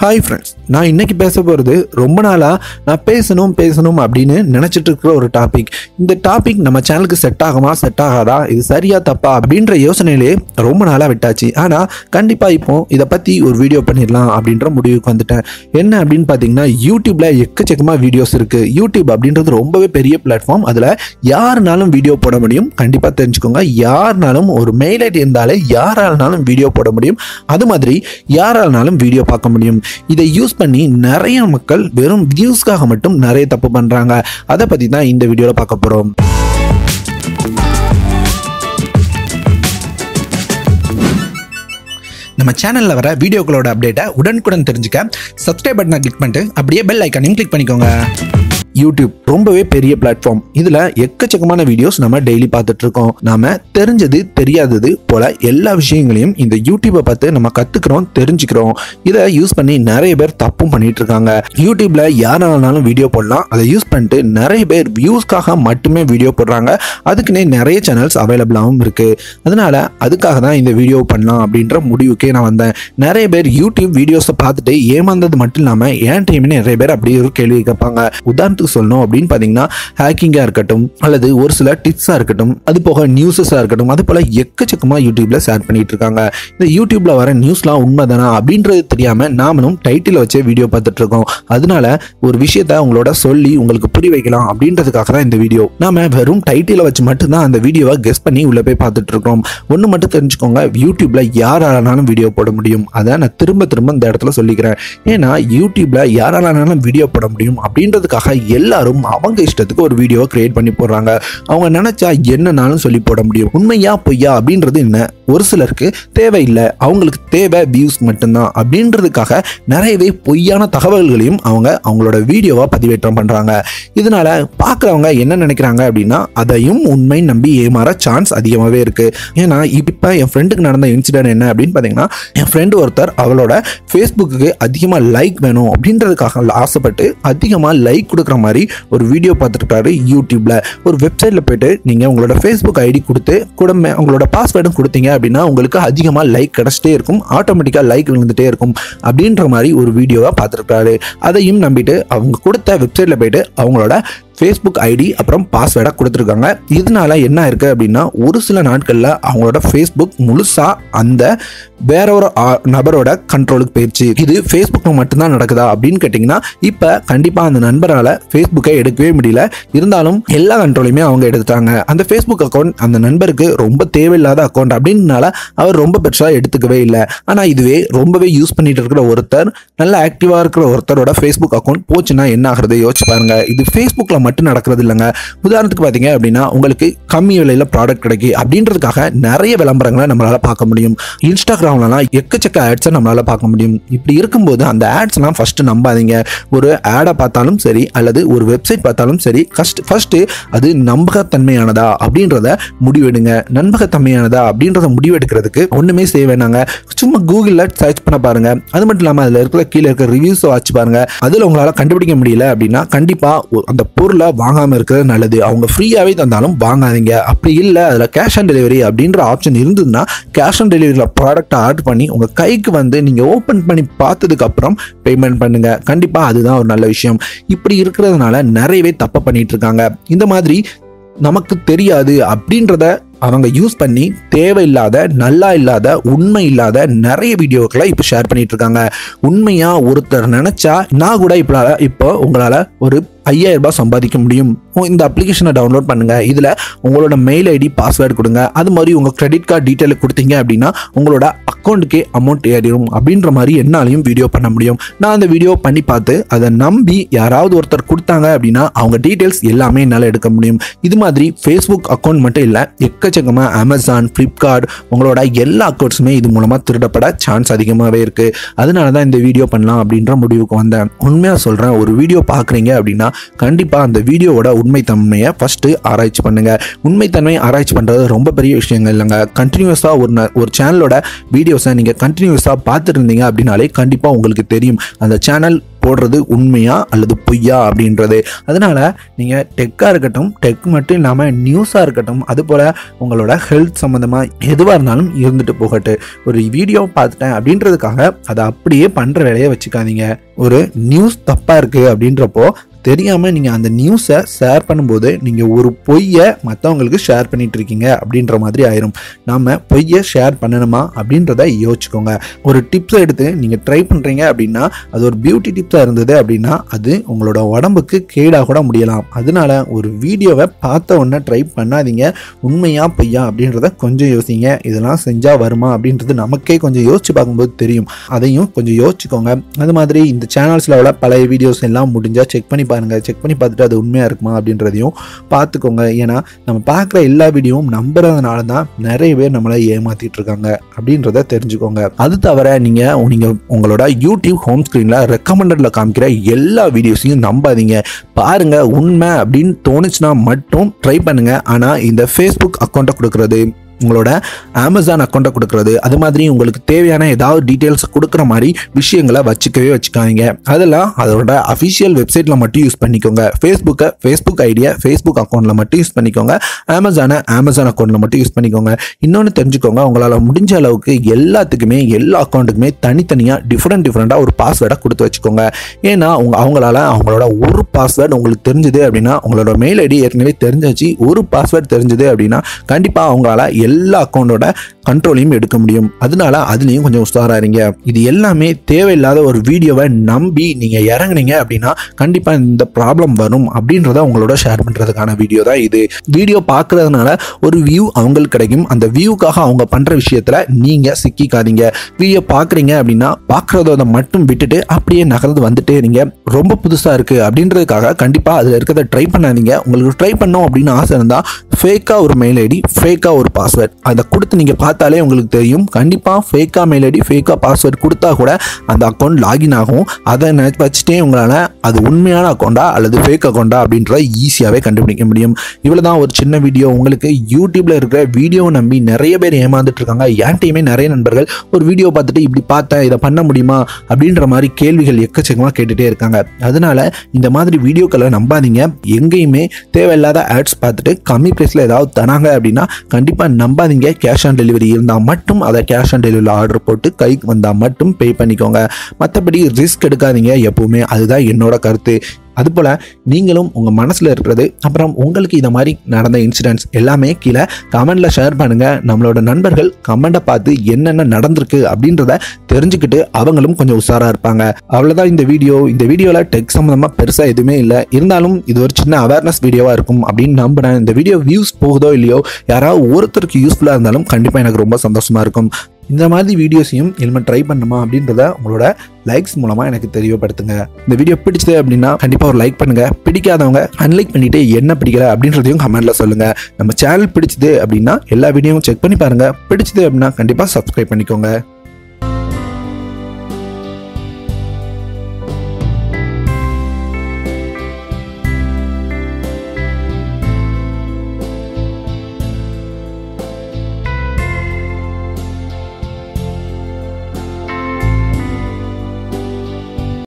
Hi friends, நான் இன்னைக்கு பேச போறது ரொம்ப நாளா நான் பேசணும் அப்படின்னு நினைச்சிட்டு இருக்கிற ஒரு டாபிக். இந்த டாபிக் நம்ம சேனலுக்கு செட் ஆகாதா, இது சரியா தப்பா அப்படின்ற யோசனையிலே ரொம்ப நாளா விட்டாச்சு. ஆனா கண்டிப்பா இப்போ இதை பத்தி ஒரு வீடியோ பண்ணிடலாம் அப்படின்ற முடிவுக்கு வந்துட்டேன். என்ன அப்படின்னு பாத்தீங்கன்னா, யூடியூப்ல எக்கச்சக்கமா வீடியோஸ் இருக்கு. யூடியூப் அப்படின்றது ரொம்பவே பெரிய பிளாட்ஃபார்ம். அதுல யாருனாலும் வீடியோ போட முடியும். கண்டிப்பா தெரிஞ்சுக்கோங்க, யாருனாலும் ஒரு மெயில் ஐடி இருந்தாலே யாராலும் வீடியோ போட முடியும். அது மாதிரி யாராலும் வீடியோ பார்க்க முடியும். இதை யூஸ் பண்ணி நிறைய மக்கள் வெறும் வியூஸ்க்காக மட்டும் நிறைய தப்பு பண்றாங்க. அதை பத்தி தான் இந்த வீடியோல பார்க்க போறோம். நம்ம சேனல்ல வர வீடியோக்களோட அப்டேட்டை உடனுக்குடன் தெரிஞ்சுக்க சப்ஸ்கிரைப் பட்டனை கிளிக் பண்ணிட்டு அப்படியே பெல் ஐக்கானையும் கிளிக் பண்ணிக்கோங்க. யூடியூப் ரொம்பவே பெரிய பிளாட்ஃபார்ம். இதுல எக்கச்சக்கமான வீடியோஸ் நம்ம டெய்லி பார்த்துட்டு இருக்கோம். நாம தெரிஞ்சது தெரியாதது போல எல்லா விஷயங்களையும் இந்த யூடியூப்பை பார்த்து நம்ம கத்துக்கிறோம், தெரிஞ்சுக்கிறோம். இதை யூஸ் பண்ணி நிறைய பேர் தப்பும் பண்ணிட்டு இருக்காங்க. யூடியூப்ல யாராலும் வீடியோ போடலாம். அதை யூஸ் பண்ணிட்டு நிறைய பேர் வியூஸ்க்காக மட்டுமே வீடியோ போடுறாங்க. அதுக்குன்னே நிறைய சேனல்ஸ் அவைலபிளாகவும் இருக்கு. அதனால அதுக்காக தான் இந்த வீடியோ பண்ணலாம் அப்படின்ற முடிவுக்கே நான் வந்தேன். நிறைய பேர் யூடியூப் வீடியோஸை பார்த்துட்டு ஏமாந்தது மட்டும் இல்லாம ஏன் டைம்னு நிறைய பேர் அப்படியே ஒரு கேள்வி கேட்பாங்க. உதாரணத்துக்கு சொல்லணும் அப்படின்னு பாத்தீங்கன்னா, ஹேக்கிங்கா இருக்கட்டும் அல்லது ஒரு சில டிப்ஸா இருக்கட்டும், அது போக நியூஸஸா இருக்கட்டும், அது போல எக்கச்சக்கமா யூடியூப்ல ஷேர் பண்ணிட்டு இருக்காங்க. இந்த யூடியூப்ல வர நியூஸ்லாம் உண்மைதானா அப்படின்றது தெரியாம நாமளும் டைட்டில் வச்சே வீடியோ பார்த்துட்டு இருக்கோம். அதனால ஒரு விஷயத்த உங்களோட சொல்லி உங்களுக்கு புரிய வைக்கலாம் அப்படின்றதுக்காக தான் இந்த வீடியோ. நாம வெறும் டைட்டில வச்சு மட்டும்தான் அந்த வீடியோவை கெஸ் பண்ணி உள்ள போய் பார்த்துட்டு இருக்கோம். ஒண்ணு மட்டும் தெரிஞ்சுக்கோங்க, யூடியூப்ல யாராலும் வீடியோ போட முடியும். அதை நான் திரும்ப இந்த இடத்துல சொல்லிக்கிறேன். ஏன்னா யூடியூப்ல யாராலும் வீடியோ போட முடியும் அப்படின்றதுக்காக எல்லாரும் அவங்க இஷ்டத்துக்கு ஒரு வீடியோ கிரியேட் பண்ணி போடுறாங்க. அவங்க நினைச்சா என்னன்னாலும் சொல்லி போட முடியும். உண்மையா பொய்யா அப்படின்றது என்ன ஒரு சிலருக்கு தேவையில்லை. அவங்களுக்கு தேவை வியூஸ் மட்டும்தான் அப்படின்றதுக்காக நிறையவே பொய்யான தகவல்களையும் அவங்களோட வீடியோவா பதிவேற்றம் பண்றாங்க. இதனால பாக்குறவங்க என்ன நினைக்கிறாங்க அப்படின்னா, அதையும் உண்மை நம்பி ஏமாற சான்ஸ் அதிகமாவே இருக்கு. ஏன்னா இப்ப என் ஃப்ரெண்டுக்கு நடந்த இன்சிடென்ட் என்ன அப்படின்னு பாத்தீங்கன்னா, என் ஃப்ரெண்டு ஒருத்தர் அவளோட ஃபேஸ்புக்கு அதிகமா லைக் வேணும் அப்படின்றதுக்காக ஆசைப்பட்டு அதிகமா லைக் கொடுக்குற மாதிரி ஒரு வீடியோ பார்த்துருக்காரு. யூடியூப்ல ஒரு வெப்சைட்ல போயிட்டு நீங்க உங்களோட ஃபேஸ்புக் ஐடி கொடுத்து கூட உங்களோட பாஸ்வேர்டும் கொடுத்தீங்க அப்படின்னா உங்களுக்கு அதிகமா லைக் கிடைச்சிட்டே இருக்கும், ஆட்டோமேட்டிக்கா லைக் விழுந்துட்டே இருக்கும் அப்படின்ற மாதிரி ஒரு வீடியோவா பார்த்துருக்காரு. அதையும் நம்பிட்டு அவங்க கொடுத்த வெப்சைட்ல போயிட்டு அவங்களோட ஃபேஸ்புக் ஐடி அப்புறம் பாஸ்வேர்டை கொடுத்துருக்காங்க. இதனால என்ன இருக்கு அப்படின்னா, ஒரு சில நாட்கள்ல அவங்களோட ஃபேஸ்புக் முழுசா அந்த வேற ஒரு நபரோட கண்ட்ரோலுக்கு போயிடுச்சு. இது ஃபேஸ்புக்ல மட்டும்தான் நடக்குதா அப்படின்னு கேட்டீங்கன்னா, இப்ப கண்டிப்பா அந்த நண்பரால ஃபேஸ்புக்கை எடுக்கவே முடியல. இருந்தாலும் எல்லா கண்ட்ரோலையுமே அவங்க எடுத்துட்டாங்க. அந்த ஃபேஸ்புக் அக்கௌண்ட் அந்த நண்பருக்கு ரொம்ப தேவையில்லாத அக்கௌண்ட் அப்படின்னால அவர் ரொம்ப பெருசா எடுத்துக்கவே இல்லை. ஆனா இதுவே ரொம்பவே யூஸ் பண்ணிட்டு இருக்கிற ஒருத்தர், நல்ல ஆக்டிவா இருக்கிற ஒருத்தரோட ஃபேஸ்புக் அக்கௌண்ட் போச்சுன்னா என்ன ஆகுறது யோசிச்சு பாருங்க. இது ஃபேஸ்புக்ல மட்டும் நடக்கிறது இல்லைங்க. உதாரணத்துக்கு பாத்தீங்க அப்படின்னா, உங்களுக்கு கம்மி விலையில ப்ராடக்ட் கிடைக்கும் அப்படின்றதுக்காக நிறைய விளம்பரங்களை நம்மளால பார்க்க முடியும். இன்ஸ்டாகிராம்லாம் எக்கச்சக்க ஆட்ஸை நம்மளால பார்க்க முடியும். இப்படி இருக்கும்போது அந்த ஆட்ஸ் எல்லாம் ஃபர்ஸ்ட் நம்பாதீங்க. ஒரு ஆடை பார்த்தாலும் சரி அல்லது ஒரு வெப்சைட் பார்த்தாலும் சரி, ஃபர்ஸ்ட் அது நம்பகத்தன்மையானதா அப்படின்றத முடிவெடுங்க. நம்பகத்தன்மையானதா அப்படின்றத முடிவெடுக்கிறதுக்கு ஒண்ணுமே செய்ய வேணாங்க. சும்மா கூகுள்ல சர்ச் பண்ண பாருங்க. அது மட்டும் இல்லாம அதுல இருக்கிற கீழே இருக்கிற ரிவ்யூஸ் வாட்ச் பாருங்க. அதுல உங்களால கண்டுபிடிக்க முடியல அப்படின்னா கண்டிப்பா அந்த பொருளை வாங்காம இருக்கிறது நல்லது. அவங்க ஃப்ரீயாவே தந்தாலும் வாங்காதீங்க. அப்படி இல்ல அதுல கேஷ் ஆன் டெலிவரி அப்படின்ற ஆப்ஷன் இருந்ததுன்னா கேஷ் ஆன் டெலிவரியில ப்ராடக்ட் ஆர்டர் பண்ணி உங்க கைக்கு வந்து நீங்க ஓபன் பண்ணி பார்த்ததுக்கு அப்புறம் பேமெண்ட் பண்ணுங்க. கண்டிப்பா அதுதான் ஒரு நல்ல விஷயம். இப்படி இருக்கிறதுனால நிறையவே தப்பு பண்ணிட்டு இருக்காங்க. இந்த மாதிரி நமக்கு தெரியாது அப்படின்றத அவங்க யூஸ் பண்ணி தேவையில்லாத, நல்லா இல்லாத, உண்மை இல்லாத நிறைய வீடியோக்களை இப்போ ஷேர் பண்ணிட்டு இருக்காங்க. உண்மையா ஒருத்தர் நினைச்சா நான் கூட இப்போ உங்களால ஒரு 5000 ரூபாய் சம்பாதிக்க முடியும். இந்த அப்ளிகேஷனை டவுன்லோட் பண்ணுங்க. இதுல உங்களோட மெயில் ஐடி பாஸ்வேர்டு கொடுங்க. அது மாதிரி உங்க கிரெடிட் கார்டு டீட்டெயில் கொடுத்தீங்க அப்படின்னா உங்களோட அக்கௌண்ட்டுக்கே அமௌண்ட் ஏறிடும் அப்படின்ற மாதிரி என்னாலையும் வீடியோ பண்ண முடியும். நான் அந்த வீடியோ பண்ணி பார்த்து அதை நம்பி யாராவது ஒருத்தர் கொடுத்தாங்க அப்படின்னா அவங்க டீட்டெயில்ஸ் எல்லாமே என்னால் எடுக்க முடியும். இது மாதிரி ஃபேஸ்புக் அக்கௌண்ட் மட்டும் இல்லை, எக்கச்சக்கமா அமேசான், ஃப்ளிப்கார்ட், உங்களோட எல்லா அக்கௌண்ட்ஸுமே இது மூலமா திருடப்பட சான்ஸ் அதிகமாகவே இருக்கு. அதனால தான் இந்த வீடியோ பண்ணலாம் அப்படின்ற முடிவுக்கு வந்தேன். உண்மையா சொல்றேன், ஒரு வீடியோ பார்க்குறீங்க அப்படின்னா கண்டிப்பா அந்த வீடியோவோட உண்மைத்தன்மையை ஃபர்ஸ்ட் ஆராய்ச்சி பண்ணுங்க. உண்மைத்தன்மை ஆராய்ச்சி பண்றது ரொம்ப பெரிய விஷயங்கள் இல்லைங்க. கண்டினியூஸா ஒரு சேனலோட வீடியோஸை நீங்க கண்டினியூஸா பார்த்துட்டு இருந்தீங்க அப்படின்னாலே கண்டிப்பா உங்களுக்கு தெரியும் அந்த சேனல் போடுறது உண்மையா அல்லது பொய்யா அப்படின்றது. அதனால நீங்கள் டெக்காக இருக்கட்டும், டெக் மட்டும் இல்லாமல் நியூஸாக இருக்கட்டும், அதுபோல் உங்களோட ஹெல்த் சம்மந்தமாக எதுவாக இருந்தாலும் இருந்துட்டு போகட்டு. ஒரு வீடியோ பார்த்துட்டேன் அப்படின்றதுக்காக அதை அப்படியே பண்ணுற வேலையை வச்சுக்காதீங்க. ஒரு நியூஸ் தப்பாக இருக்குது அப்படின்றப்போ தெரியாமல் நீங்கள் அந்த நியூஸை ஷேர் பண்ணும்போது நீங்கள் ஒரு பொய்யை மற்றவங்களுக்கு ஷேர் பண்ணிட்டு இருக்கீங்க அப்படின்ற மாதிரி ஆயிரும். நாம் பொய்யை ஷேர் பண்ணணுமா அப்படின்றத யோசிச்சுக்கோங்க. ஒரு டிப்ஸை எடுத்து நீங்கள் ட்ரை பண்ணுறீங்க அப்படின்னா அது ஒரு பியூட்டி டிப்ஸாக இருந்தது அப்படின்னா அது உங்களோட உடம்புக்கு கேடாக கூட முடியலாம். அதனால ஒரு வீடியோவை பார்த்த உடனே ட்ரை பண்ணாதீங்க. உண்மையா பொய்யா அப்படின்றத கொஞ்சம் யோசிங்க. இதெல்லாம் செஞ்சால் வருமா அப்படின்றது நமக்கே கொஞ்சம் யோசிச்சு பார்க்கும்போது தெரியும். அதையும் கொஞ்சம் யோசிச்சுக்கோங்க. அது மாதிரி இந்த சேனல்ஸில் உள்ள பழைய வீடியோஸ் எல்லாம் முடிஞ்சால் செக் பண்ணி பாருங்க. செக் பண்ணி பார்த்துட்டு அது உண்மையா இருக்குமா அப்படின்றதையும் பார்த்துக்கோங்க. ஏன்னா நம்ம பார்க்குற எல்லா வீடியோவும் நம்புறதுனால தான் நிறைய பேர் நம்மளை ஏமாத்திட்டு இருக்காங்க அப்படின்றத தெரிஞ்சுக்கோங்க. அது தவிர நீங்க உங்களோட யூடியூப் ஹோம் ஸ்கிரீன்ல ரெக்கமெண்டட்ல காமிக்கிற எல்லா வீடியோஸையும் நம்பாதீங்க. பாருங்க, உண்மை அப்படின்னு தோணுச்சுன்னா மட்டும் ட்ரை பண்ணுங்க. ஆனா இந்த ஃபேஸ்புக் அக்கௌண்ட்டை கொடுக்கறது, உங்களோட அமேசான் அக்கௌண்ட்டை கொடுக்கறது, அது மாதிரி உங்களுக்கு தேவையான ஏதாவது டீட்டெயில்ஸ் கொடுக்குற மாதிரி விஷயங்களை வச்சுக்காதீங்க. அதெல்லாம் அதோட அஃபிஷியல் வெப்சைட்டில் மட்டும் யூஸ் பண்ணிக்கோங்க. ஃபேஸ்புக் ஐடியா ஃபேஸ்புக் அக்கௌண்ட்டில் மட்டும் யூஸ் பண்ணிக்கோங்க. அமேசான் அக்கௌண்ட்டில் மட்டும் யூஸ் பண்ணிக்கோங்க. இன்னொன்று தெரிஞ்சுக்கோங்க, உங்களால் முடிஞ்ச அளவுக்கு எல்லாத்துக்குமே எல்லா அக்கௌண்ட்டுக்குமே தனித்தனியாக டிஃப்ரெண்ட்டாக ஒரு பாஸ்வேர்டை கொடுத்து வச்சுக்கோங்க. ஏன்னா அவங்களோட ஒரு பாஸ்வேர்டு உங்களுக்கு தெரிஞ்சுது அப்படின்னா, உங்களோட மெயில் ஐடி ஏற்கனவே தெரிஞ்சாச்சு, ஒரு பாஸ்வேர்டு தெரிஞ்சுது அப்படின்னா கண்டிப்பாக அவங்களால எல்லா அக்கௌண்டோட கண்ட்ரோலையும் எடுக்க முடியும். அதனால அதுலயும் கொஞ்சம் உஷாரா இருங்க. இது எல்லாமே தேவையில்லாத ஒரு வீடியோவை நம்பி நீங்க இறங்குனீங்க அப்படின்னா கண்டிப்பா இந்த ப்ராப்ளம் வரும் அப்படின்றத உங்களோட ஷேர் பண்றதுக்கான வீடியோ தான் இது. வீடியோ பார்க்கறதுனால ஒரு வியூ அவங்களுக்கு கிடைக்கும். அந்த வியூக்காக அவங்க பண்ற விஷயத்துல நீங்க சிக்கிக்காதீங்க. வீடியோ பார்க்குறீங்க அப்படின்னா பார்க்கறத மட்டும் விட்டுட்டு அப்படியே நகர்ந்து வந்துட்டே இருங்க. ரொம்ப புதுசா இருக்கு அப்படின்றதுக்காக கண்டிப்பா அதுல இருக்கிறத ட்ரை பண்ணாதீங்க. உங்களுக்கு ட்ரை பண்ணோம் அப்படின்னு ஆசை இருந்தா ஃபேக்கா ஒரு மெயில் ஐடி, ஃபேக்கா ஒரு பாஸ்வேர்ட் அதை கொடுத்து நீங்க பார்த்தாலே உங்களுக்கு தெரியும். கண்டிப்பா ஃபேக்கா மெயில் ஐடி, ஃபேக்கா பாஸ்வேர்ட் கொடுத்தா கூட அந்த அக்கௌண்ட் லாகின் ஆகும். அதை வச்சுட்டே உங்களால அது உண்மையான அக்கௌண்டா அல்லது ஃபேக் அக்கௌண்டா அப்படின்றத ஈஸியாவே கண்டுபிடிக்க முடியும். இவ்வளவுதான் ஒரு சின்ன வீடியோ. உங்களுக்கு யூடியூப்ல இருக்கிற வீடியோ நம்பி நிறைய பேர் ஏமாந்துட்டு இருக்காங்க. என் டீமே நிறைய நண்பர்கள் ஒரு வீடியோ பார்த்துட்டு இப்படி பார்த்தேன், இதை பண்ண முடியுமா அப்படின்ற மாதிரி கேள்விகள் எக்கச்சக்கமா கேட்டுட்டே இருக்காங்க. அதனால இந்த மாதிரி வீடியோக்களை நம்பாதீங்க. எங்கேயுமே தேவையில்லாத ஆட்ஸ் பார்த்துட்டு கம்மி பிரைஸ்ல ஏதாவது தராங்க அப்படின்னா கண்டிப்பா நம்பாதீங்க. கேஷ் ஆன் டெலிவரி இருந்தால் மட்டும் அதை கேஷ் ஆன் டெலிவரி ஆர்டர் போட்டு கைக்கு வந்தால் மட்டும் பே பண்ணிக்கோங்க. மற்றபடி ரிஸ்க் எடுக்காதீங்க எப்பவுமே. அதுதான் என்னோட கருத்து. அதுபோல் நீங்களும் உங்கள் மனசில் இருக்கிறது, அப்புறம் உங்களுக்கு இதை மாதிரி நடந்த இன்சிடென்ட்ஸ் எல்லாமே கீழே கமெண்டில் ஷேர் பண்ணுங்கள். நம்மளோட நண்பர்கள் கமெண்டை பார்த்து என்னென்ன நடந்திருக்கு அப்படின்றத தெரிஞ்சுக்கிட்டு அவங்களும் கொஞ்சம் உஷாராக இருப்பாங்க. அவ்வளோதான் இந்த வீடியோவில் டெக் சம்மந்தமாக பெருசாக எதுவுமே இல்லை. இருந்தாலும் இது ஒரு சின்ன அவேர்னஸ் வீடியோவாக இருக்கும் அப்படின்னு நம்புகிறேன். இந்த வீடியோ வியூஸ் போகுதோ இல்லையோ, யாராவது ஒருத்தருக்கு யூஸ்ஃபுல்லாக இருந்தாலும் கண்டிப்பாக எனக்கு ரொம்ப சந்தோஷமாக இருக்கும். இந்த மாதிரி வீடியோஸையும் இனிமேல் ட்ரை பண்ணுமா அப்படின்றத உங்களோட லைக்ஸ் மூலமாக எனக்கு தெரியப்படுத்துங்க. இந்த வீடியோ பிடிச்சது அப்படின்னா கண்டிப்பாக ஒரு லைக் பண்ணுங்க. பிடிக்காதவங்க அன்லைக் பண்ணிட்டு என்ன பிடிக்கல அப்படின்றதையும் கமெண்ட்ல சொல்லுங்க. நம்ம சேனல் பிடிச்சது அப்படின்னா எல்லா வீடியோவும் செக் பண்ணி பாருங்க. பிடிச்சது அப்படின்னா கண்டிப்பாக சப்ஸ்கிரைப் பண்ணிக்கோங்க.